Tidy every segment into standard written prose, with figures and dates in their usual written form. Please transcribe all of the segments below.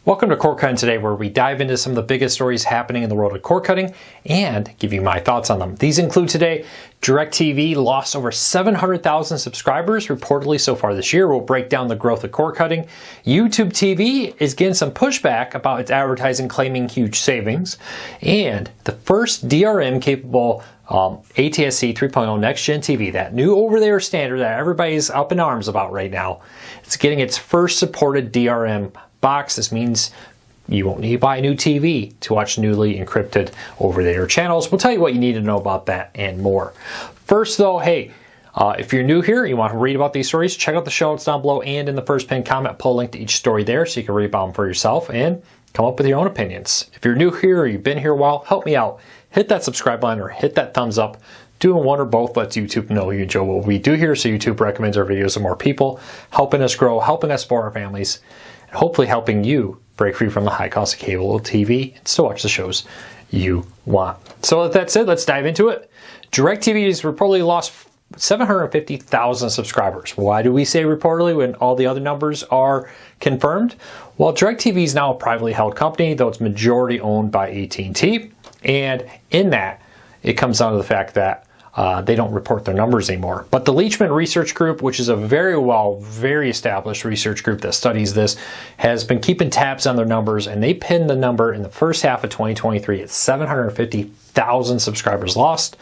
Welcome to Cord Cutting Today, where we dive into some of the biggest stories happening in the world of cord cutting and give you my thoughts on them. These include today, DIRECTV lost over 700,000 subscribers reportedly so far this year. We'll break down the growth of cord cutting. YouTube TV is getting some pushback about its advertising claiming huge savings. And the first DRM capable ATSC 3.0 Next Gen TV, that new over-the-air standard that everybody's up in arms about right now, it's getting its first supported DRM box. This means you won't need to buy a new TV to watch newly encrypted over-the-air channels. We'll tell you what you need to know about that and more. First though, hey, if you're new here, you want to read about these stories, check out the show notes down below and in the first pinned comment, pull a link to each story there so you can read about them for yourself and come up with your own opinions. If you're new here or you've been here a while, help me out. Hit that subscribe button or hit that thumbs up. Doing one or both lets YouTube know you enjoy what we do here, so YouTube recommends our videos to more people, helping us grow, helping us support our families, and hopefully helping you break free from the high cost of cable TV and still watch the shows you want. So with that said, let's dive into it. DIRECTV has reportedly lost 750,000 subscribers. Why do we say reportedly when all the other numbers are confirmed? Well, DIRECTV is now a privately held company, though it's majority owned by AT&T. And in that, it comes down to the fact that they don't report their numbers anymore. But the Leachman Research Group, which is a very established research group that studies this, has been keeping tabs on their numbers, and they pinned the number in the first half of 2023 at 750,000 subscribers lost.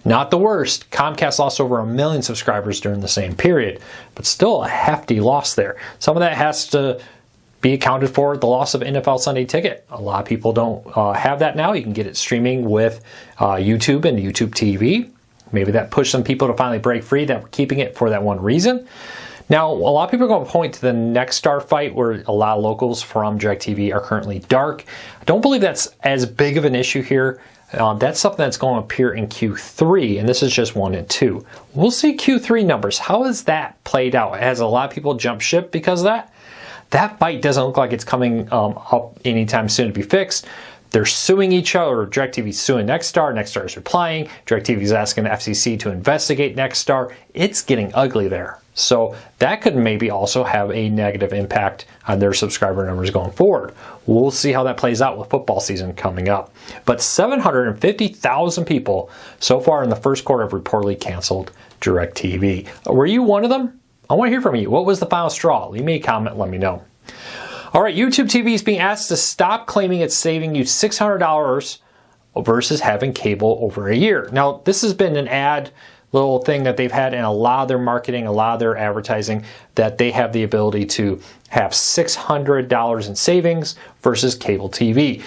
Not the worst. Comcast lost over 1 million subscribers during the same period, but still a hefty loss there. Some of that has to be accounted for the loss of NFL Sunday Ticket. A lot of people don't have that now. You can get it streaming with YouTube and YouTube TV. Maybe that pushed some people to finally break free that were keeping it for that one reason. Now, a lot of people are going to point to the Nexstar fight where a lot of locals from DIRECTV are currently dark. I don't believe that's as big of an issue here. That's something that's going to appear in Q3, and this is just 1 and 2. We'll see Q3 numbers. How has that played out? Has a lot of people jumped ship because of that? That fight doesn't look like it's coming up anytime soon to be fixed. They're suing each other. DIRECTV's suing Nexstar. Nexstar is replying. DIRECTV is asking the FCC to investigate Nexstar. It's getting ugly there. So that could maybe also have a negative impact on their subscriber numbers going forward. We'll see how that plays out with football season coming up. But 750,000 people so far in the first quarter have reportedly canceled DIRECTV. Were you one of them? I want to hear from you. What was the final straw? Leave me a comment, let me know. All right, YouTube TV is being asked to stop claiming it's saving you $600 versus having cable over a year. Now, this has been an little thing that they've had in a lot of their marketing, a lot of their advertising, that they have the ability to have $600 in savings versus cable TV.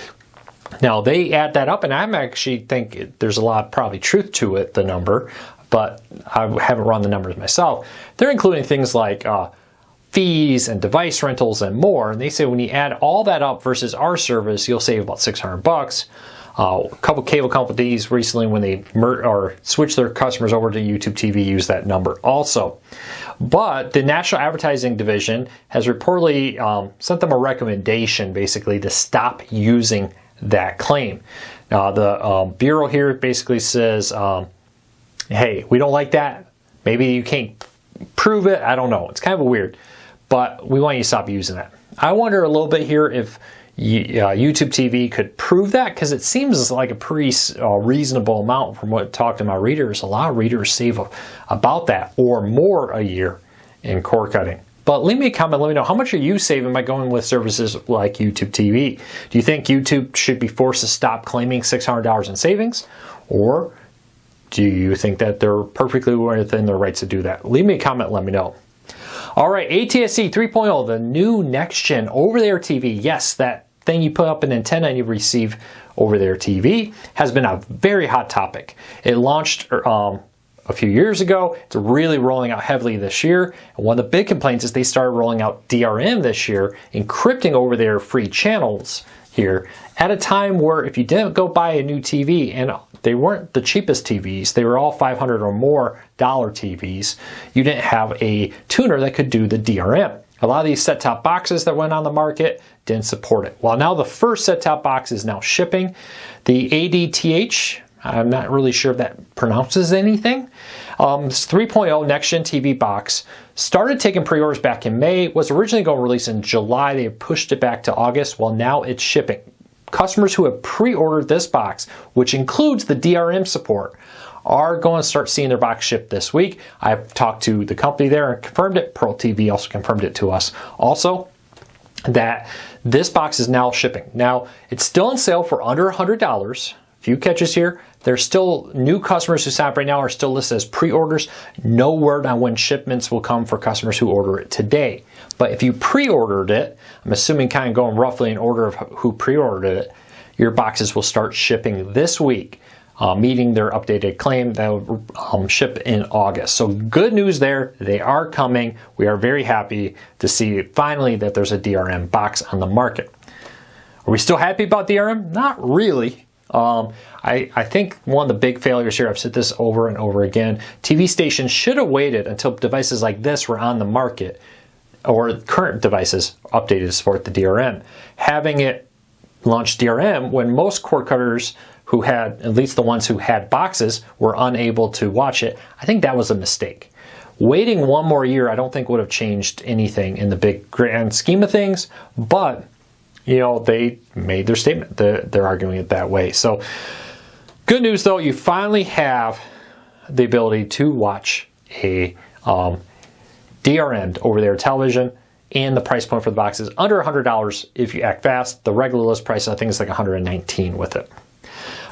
Now, they add that up, and I actually think there's a lot, probably truth to it, the number, but I haven't run the numbers myself. They're including things like fees and device rentals and more. And they say when you add all that up versus our service, you'll save about $600. A couple cable companies recently, when they switched their customers over to YouTube TV, use that number also. But the National Advertising Division has reportedly sent them a recommendation, basically, to stop using that claim. Now, the Bureau here basically says, hey, we don't like that. Maybe you can't prove it. I don't know. It's kind of weird. But we want you to stop using that. I wonder a little bit here if YouTube TV could prove that, because it seems like a pretty reasonable amount from what I talked to my readers. A lot of readers save about that or more a year in cord cutting. But leave me a comment, let me know, how much are you saving by going with services like YouTube TV? Do you think YouTube should be forced to stop claiming $600 in savings? Or do you think that they're perfectly within their rights to do that? Leave me a comment, let me know. All right, ATSC 3.0, the new next-gen over-the-air TV. Yes, that thing you put up an antenna and you receive over-the-air TV has been a very hot topic. It launched a few years ago. It's really rolling out heavily this year. And one of the big complaints is they started rolling out DRM this year, encrypting over-the-air free channels here at a time where if you didn't go buy a new TV, and they weren't the cheapest TVs, they were all $500 or more TVs, you didn't have a tuner that could do the DRM. A lot of these set-top boxes that went on the market didn't support it. Well, now the first set-top box is now shipping. The ADTH, I'm not really sure if that pronounces anything. It's 3.0 next-gen TV box started taking pre-orders back in May, was originally going to release in July. They pushed it back to August. Well, now it's shipping. Customers who have pre-ordered this box, which includes the DRM support, are going to start seeing their box shipped this week. I've talked to the company there and confirmed it. Pearl TV also confirmed it to us. Also, that this box is now shipping. Now, it's still on sale for under $100. Few catches here. There's still new customers who sign up right now are still listed as pre-orders. No word on when shipments will come for customers who order it today. But if you pre-ordered it, I'm assuming kind of going roughly in order of who pre-ordered it, your boxes will start shipping this week, meeting their updated claim that will ship in August. So good news there. They are coming. We are very happy to see finally that there's a DRM box on the market. Are we still happy about DRM? Not really. I think one of the big failures here, I've said this over and over again, TV stations should have waited until devices like this were on the market, or current devices updated to support the DRM. Having it launch DRM when most cord cutters who had, at least the ones who had boxes, were unable to watch it, I think that was a mistake. Waiting one more year I don't think would have changed anything in the big grand scheme of things, but you know, they made their statement. They're arguing it that way. So good news though, you finally have the ability to watch a DRM'd over-the-air television, and the price point for the box is under $100 if you act fast. The regular list price I think is like $119 with it.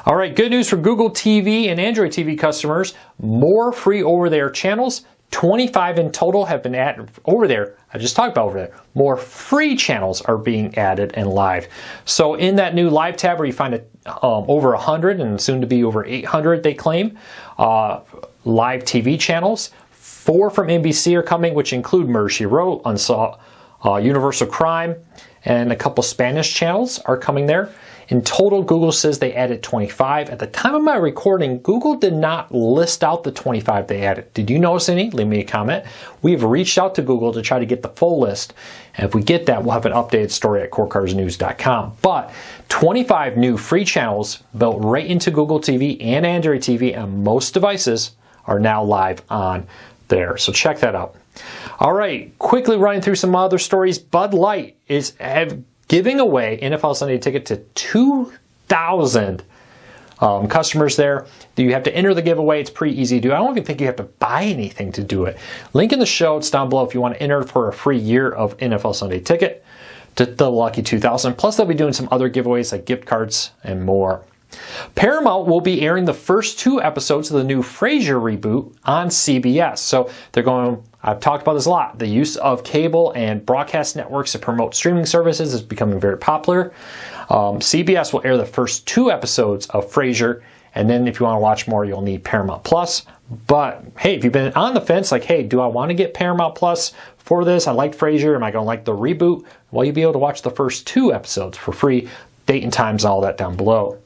All right, good news for Google TV and Android TV customers. More free over-the-air channels. 25 in total have been added over there. I just talked about over there. More free channels are being added and live. So in that new live tab where you find over 100 and soon to be over 800, they claim, live TV channels. 4 from NBC are coming, which include Murder, She Wrote, Universal Crime, and a couple Spanish channels are coming there. In total, Google says they added 25. At the time of my recording, Google did not list out the 25 they added. Did you notice any? Leave me a comment. We've reached out to Google to try to get the full list. And if we get that, we'll have an updated story at cordcuttersnews.com. But 25 new free channels built right into Google TV and Android TV on most devices are now live on there. So check that out. All right, quickly running through some other stories. Bud Light is giving away NFL Sunday Ticket to 2,000 customers there. You have to enter the giveaway. It's pretty easy to do. I don't even think you have to buy anything to do it. Link in the show. It's down below if you want to enter for a free year of NFL Sunday Ticket to the lucky 2,000. Plus, they'll be doing some other giveaways like gift cards and more. Paramount will be airing the first 2 episodes of the new Frasier reboot on CBS. So they're going, I've talked about this a lot, the use of cable and broadcast networks to promote streaming services is becoming very popular. CBS will air the first 2 episodes of Frasier, and then if you want to watch more, you'll need Paramount Plus. But hey, if you've been on the fence, like, hey, do I want to get Paramount Plus for this? I like Frasier. Am I going to like the reboot? Well, you'll be able to watch the first 2 episodes for free. Date and times and all that down below.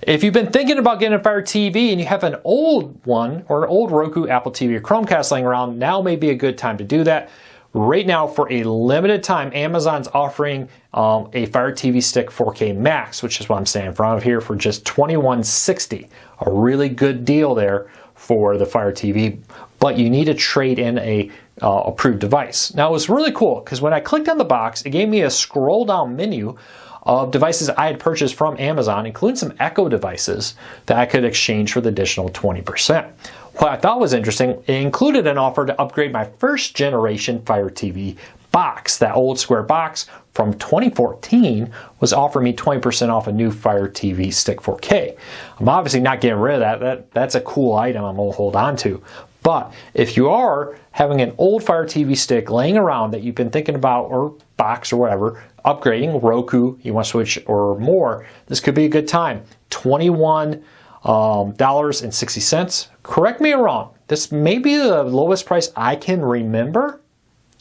If you've been thinking about getting a Fire TV and you have an old one or an old Roku, Apple TV, or Chromecast laying around, now may be a good time to do that. Right now, for a limited time, Amazon's offering a Fire TV Stick 4K Max, which is what I'm saying in front of here, for just $21.60. A really good deal there for the Fire TV, but you need to trade in a approved device. Now, it was really cool because when I clicked on the box, it gave me a scroll down menu of devices I had purchased from Amazon, including some Echo devices that I could exchange for the additional 20%. What I thought was interesting, it included an offer to upgrade my first generation Fire TV box. That old square box from 2014 was offering me 20% off a new Fire TV Stick 4K. I'm obviously not getting rid of that. That's a cool item I'm going to hold on to. But if you are having an old Fire TV stick laying around that you've been thinking about, or box or whatever, upgrading, Roku, you want to switch or more, this could be a good time. $21.60. Correct me if I'm wrong. This may be the lowest price I can remember.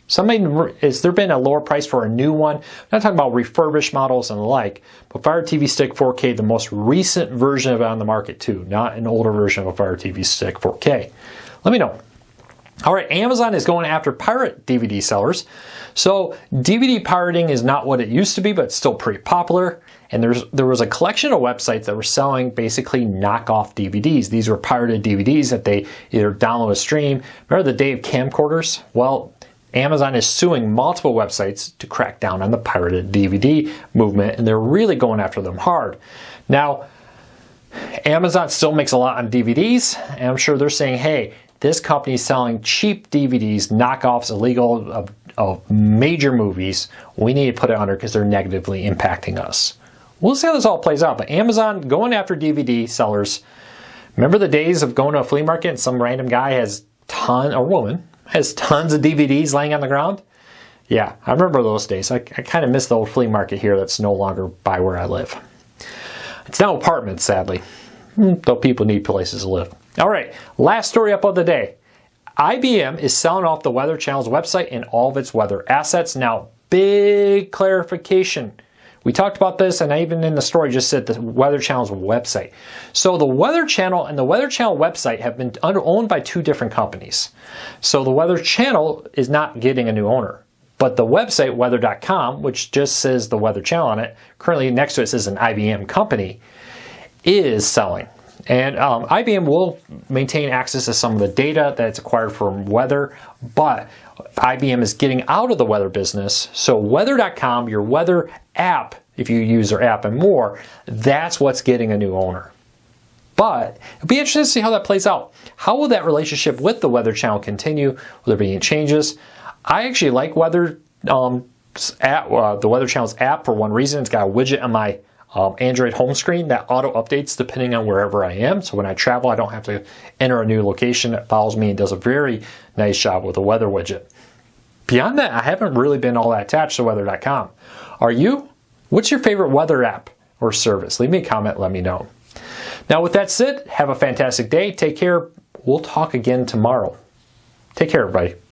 Has there been a lower price for a new one? I'm not talking about refurbished models and the like, but Fire TV Stick 4K, the most recent version of it on the market too, not an older version of a Fire TV Stick 4K. Let me know. All right, Amazon is going after pirate DVD sellers. So DVD pirating is not what it used to be, but it's still pretty popular. And there was a collection of websites that were selling basically knockoff DVDs. These were pirated DVDs that they either download or stream. Remember the day of camcorders? Well, Amazon is suing multiple websites to crack down on the pirated DVD movement, and they're really going after them hard. Now, Amazon still makes a lot on DVDs, and I'm sure they're saying, hey, this company is selling cheap DVDs, knockoffs, illegal of major movies. We need to put it under because they're negatively impacting us. We'll see how this all plays out, but Amazon going after DVD sellers. Remember the days of going to a flea market and some random guy has or woman has tons of DVDs laying on the ground? Yeah, I remember those days. I kind of miss the old flea market here that's no longer by where I live. It's now apartments, sadly, though people need places to live. All right, last story up of the day. IBM is selling off the Weather Channel's website and all of its weather assets. Now, big clarification. We talked about this, and I even in the story just said the Weather Channel's website. So the Weather Channel and the Weather Channel website have been owned by two different companies. So the Weather Channel is not getting a new owner. But the website, weather.com, which just says the Weather Channel on it, currently next to it says an IBM company, is selling. And IBM will maintain access to some of the data that's acquired from weather, but IBM is getting out of the weather business. So weather.com, your weather app, if you use their app and more, that's what's getting a new owner. But it'll be interesting to see how that plays out. How will that relationship with the Weather Channel continue? Will there be any changes? I actually like Weather app, the Weather Channel's app for one reason. It's got a widget on my Android home screen that auto updates depending on wherever I am. So when I travel, I don't have to enter a new location. It follows me and does a very nice job with the weather widget. Beyond that, I haven't really been all that attached to weather.com. Are you? What's your favorite weather app or service? Leave me a comment, let me know. Now with that said, have a fantastic day. Take care. We'll talk again tomorrow. Take care, everybody.